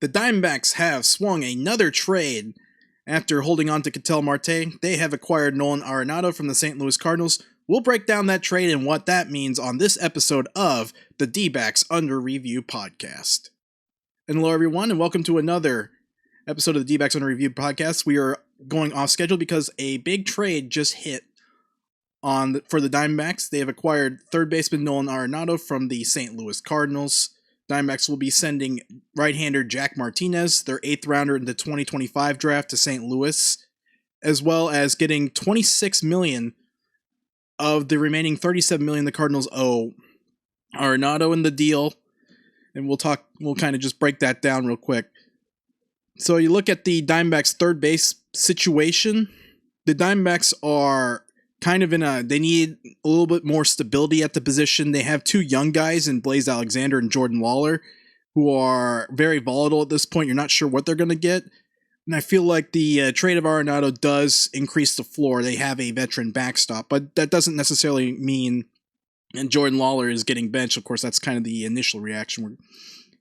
The Diamondbacks have swung another trade. After holding on to Ketel Marte, they have acquired Nolan Arenado from the St. Louis Cardinals. We'll break down that trade and what that means on this episode of the D-Backs Under Review podcast. And hello everyone, and welcome to another episode of the D-Backs Under Review podcast. We are going off schedule because a big trade just hit for the Diamondbacks. They have acquired third baseman Nolan Arenado from the St. Louis Cardinals. Diamondbacks will be sending right-hander Jack Martinez, their 8th rounder in the 2025 draft, to St. Louis, as well as getting $26 million of the remaining $37 million the Cardinals owe Arenado in the deal. And we'll kind of just break that down real quick. So you look at the Diamondbacks' third base situation. The Diamondbacks are kind of they need a little bit more stability at the position. They have two young guys in Blaze Alexander and Jordan Lawler who are very volatile at this point. You're not sure what they're going to get. And I feel like the trade of Arenado does increase the floor. They have a veteran backstop, but that doesn't necessarily mean and Jordan Lawler is getting benched. Of course, that's kind of the initial reaction.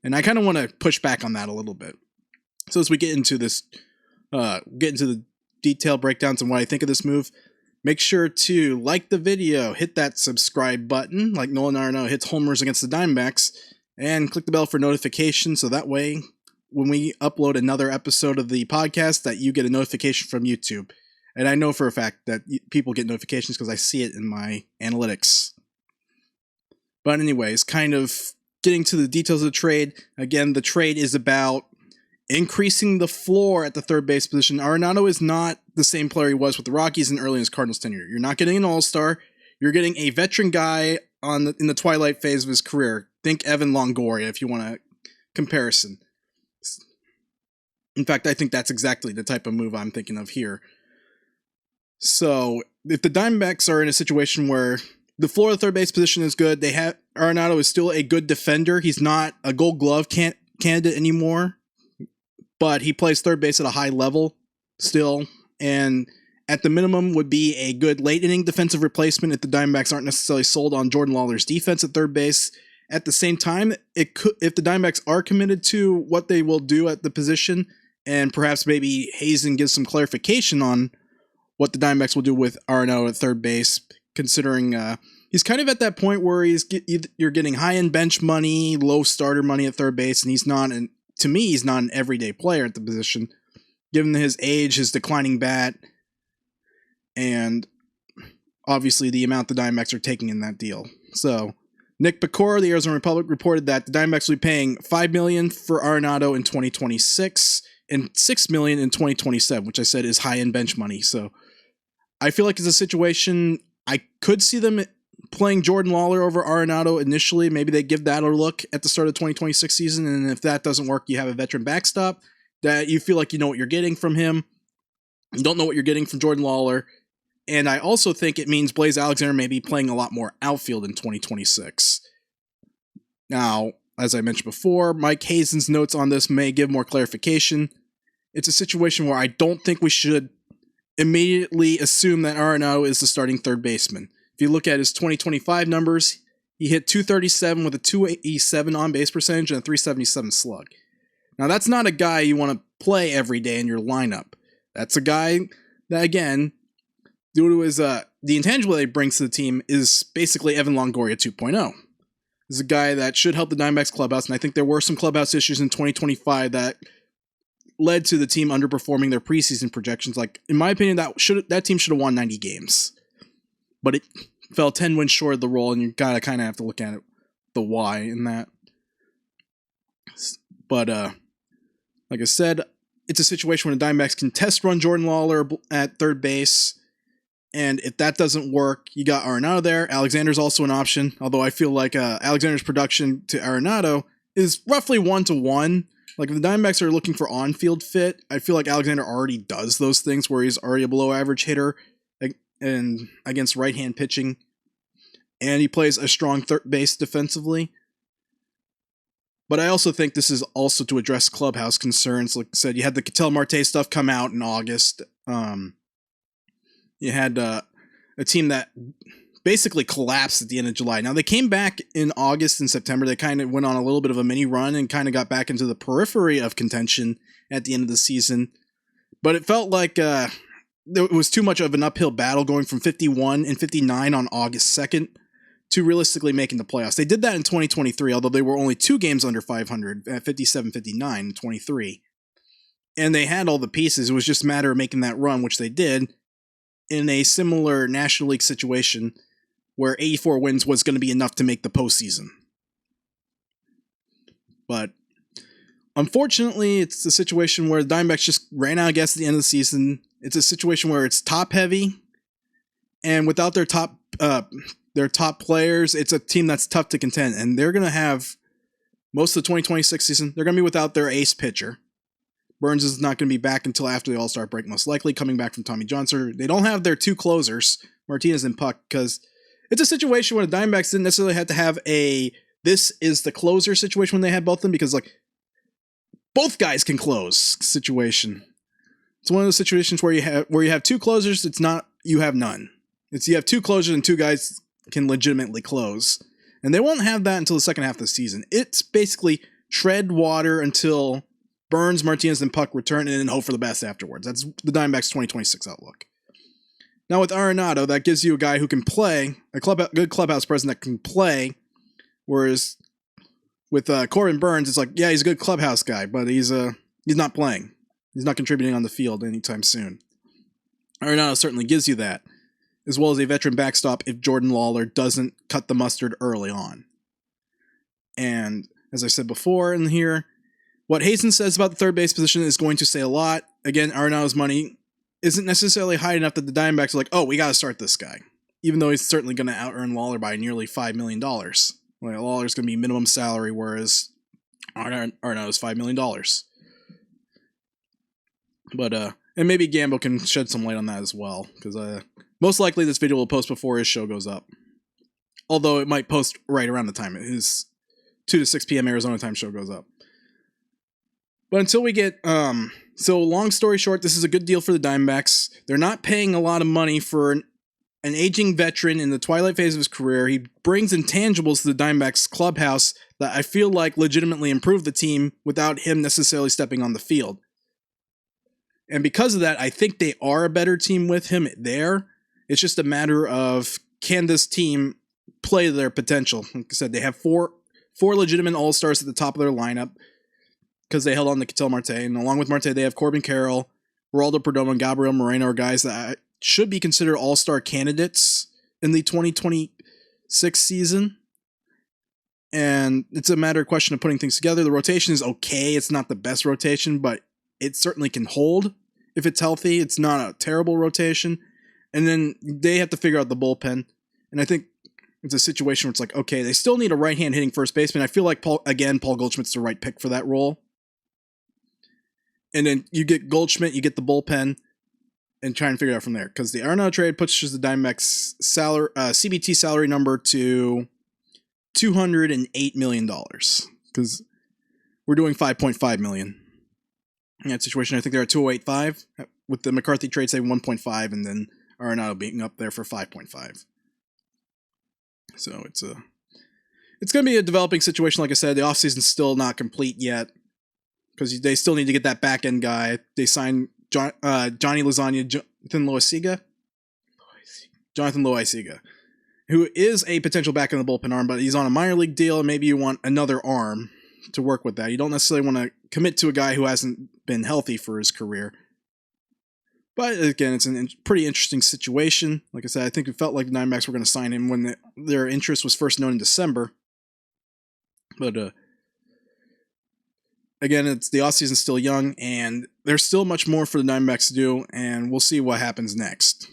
And I kind of want to push back on that a little bit. So as we get into this, get into the detailed breakdowns and what I think of this move, make sure to like the video, hit that subscribe button, like Nolan Arenado hits homers against the Diamondbacks, and click the bell for notifications so that way when we upload another episode of the podcast that you get a notification from YouTube. And I know for a fact that people get notifications because I see it in my analytics. But anyways, kind of getting to the details of the trade. Again, the trade is about increasing the floor at the third base position. Arenado is not the same player he was with the Rockies and early in his Cardinals tenure. You're not getting an all-star. You're getting a veteran guy in the twilight phase of his career. Think Evan Longoria if you want a comparison. In fact, I think that's exactly the type of move I'm thinking of here. So if the Diamondbacks are in a situation where the floor of the third base position is good, Arenado is still a good defender. He's not a Gold Glove candidate anymore, but he plays third base at a high level still, and at the minimum would be a good late inning defensive replacement if the Diamondbacks aren't necessarily sold on Jordan Lawler's defense at third base. At the same time, if the Diamondbacks are committed to what they will do at the position, and perhaps maybe Hazen gives some clarification on what the Diamondbacks will do with Arenado at third base, considering he's kind of at that point where you're getting high-end bench money, low starter money at third base, and to me, he's not an everyday player at the position, given his age, his declining bat, and obviously the amount the Diamondbacks are taking in that deal. So, Nick Pecora of the Arizona Republic reported that the Diamondbacks will be paying $5 million for Arenado in 2026 and $6 million in 2027, which I said is high-end bench money. So, I feel like it's a situation I could see them playing Jordan Lawler over Arenado initially. Maybe they give that a look at the start of the 2026 season, and if that doesn't work, you have a veteran backstop that you feel like you know what you're getting from him. You don't know what you're getting from Jordan Lawler. And I also think it means Blaze Alexander may be playing a lot more outfield in 2026. Now, as I mentioned before, Mike Hazen's notes on this may give more clarification. It's a situation where I don't think we should immediately assume that Arenado is the starting third baseman. If you look at his 2025 numbers, he hit .237 with a .287 on-base percentage and a .377 slug. Now, that's not a guy you want to play every day in your lineup. That's a guy that, again, due to his the intangible that he brings to the team, is basically Evan Longoria 2.0. This is a guy that should help the Diamondbacks clubhouse, and I think there were some clubhouse issues in 2025 that led to the team underperforming their preseason projections. Like, in my opinion, that team should have won 90 games. But it fell 10 wins short of the role, and you gotta kind of have to look at it, the why in that. But, like I said, it's a situation where the Diamondbacks can test run Jordan Lawler at third base, and if that doesn't work, you got Arenado there. Alexander's also an option, although I feel like Alexander's production to Arenado is roughly 1-to-1. Like, if the Diamondbacks are looking for on-field fit, I feel like Alexander already does those things where he's already a below-average hitter and against right-hand pitching, and he plays a strong third base defensively. But I also think this is also to address clubhouse concerns. Like I said, you had the Ketel Marte stuff come out in August. You had a team that basically collapsed at the end of July. Now, they came back in August and September. They kind of went on a little bit of a mini run and kind of got back into the periphery of contention at the end of the season. But it felt like there was too much of an uphill battle going from 51 and 59 on August 2nd to realistically making the playoffs. They did that in 2023, although they were only 2 games under 500 at 57-59 and 23. And they had all the pieces. It was just a matter of making that run, which they did, in a similar National League situation where 84 wins was going to be enough to make the postseason. But unfortunately, it's a situation where the Diamondbacks just ran out of gas at the end of the season. It's a situation where it's top heavy, and without their top players, it's a team that's tough to contend. And they're going to have most of the 2026 season, they're going to be without their ace pitcher. Burns is not going to be back until after the All-Star break, most likely coming back from Tommy John surgery. They don't have their 2 closers, Martinez and Puck, because it's a situation where the Diamondbacks didn't necessarily have to have a this is the closer situation when they had both of them, because like both guys can close situation. It's one of those situations where you have 2 closers. It's not you have none. It's you have 2 closers and 2 guys can legitimately close, and they won't have that until the second half of the season. It's basically tread water until Burns, Martinez, and Puck return, and then hope for the best afterwards. That's the Diamondbacks' 2026 outlook. Now with Arenado, that gives you a guy who can play, good clubhouse president that can play, whereas with Corbin Burns, it's like, yeah, he's a good clubhouse guy, but he's not playing. He's not contributing on the field anytime soon. Arenado certainly gives you that, as well as a veteran backstop if Jordan Lawler doesn't cut the mustard early on. And as I said before in here, what Hazen says about the third base position is going to say a lot. Again, Arenado's money isn't necessarily high enough that the Diamondbacks are like, oh, we got to start this guy. Even though he's certainly going to out-earn Lawler by nearly $5 million. Like, Lawler's going to be minimum salary, whereas Arenado's $5 million. But, and maybe Gambo can shed some light on that as well, because most likely this video will post before his show goes up. Although it might post right around the time his 2 to 6 p.m. Arizona time show goes up. But until we get, so long story short, this is a good deal for the Diamondbacks. They're not paying a lot of money for an aging veteran in the twilight phase of his career. He brings intangibles to the Diamondbacks clubhouse that I feel like legitimately improve the team without him necessarily stepping on the field. And because of that, I think they are a better team with him there. It's just a matter of, can this team play their potential? Like I said, they have four legitimate all-stars at the top of their lineup, because they held on to Ketel Marte, and along with Marte, they have Corbin Carroll, Geraldo Perdomo, and Gabriel Moreno are guys that should be considered all-star candidates in the 2026 season. And it's a matter of question of putting things together. The rotation is okay. It's not the best rotation, but it certainly can hold if it's healthy. It's not a terrible rotation. And then they have to figure out the bullpen. And I think it's a situation where it's like, okay, they still need a right-hand hitting first baseman. I feel like, Paul Goldschmidt's the right pick for that role. And then you get Goldschmidt, you get the bullpen, and try and figure it out from there. Because the Arenado trade pushes the Diamondbacks' CBT salary number to $208 million. Because we're doing $5.5 million. In that situation, I think they're at 208.5, with the McCarthy trade saying 1.5, and then Arenado being up there for 5.5. So it's going to be a developing situation. Like I said, the offseason's still not complete yet, because they still need to get that back end guy. They signed Johnny Lasagna, Jonathan Loaisiga, who is a potential back in the bullpen arm, but he's on a minor league deal, and maybe you want another arm to work with that. You don't necessarily want to commit to a guy who hasn't been healthy for his career. But again, it's a pretty interesting situation. Like I said, I think it felt like the Diamondbacks were going to sign him when their interest was first known in December. But again, the offseason's still young, and there's still much more for the Diamondbacks to do, and we'll see what happens next.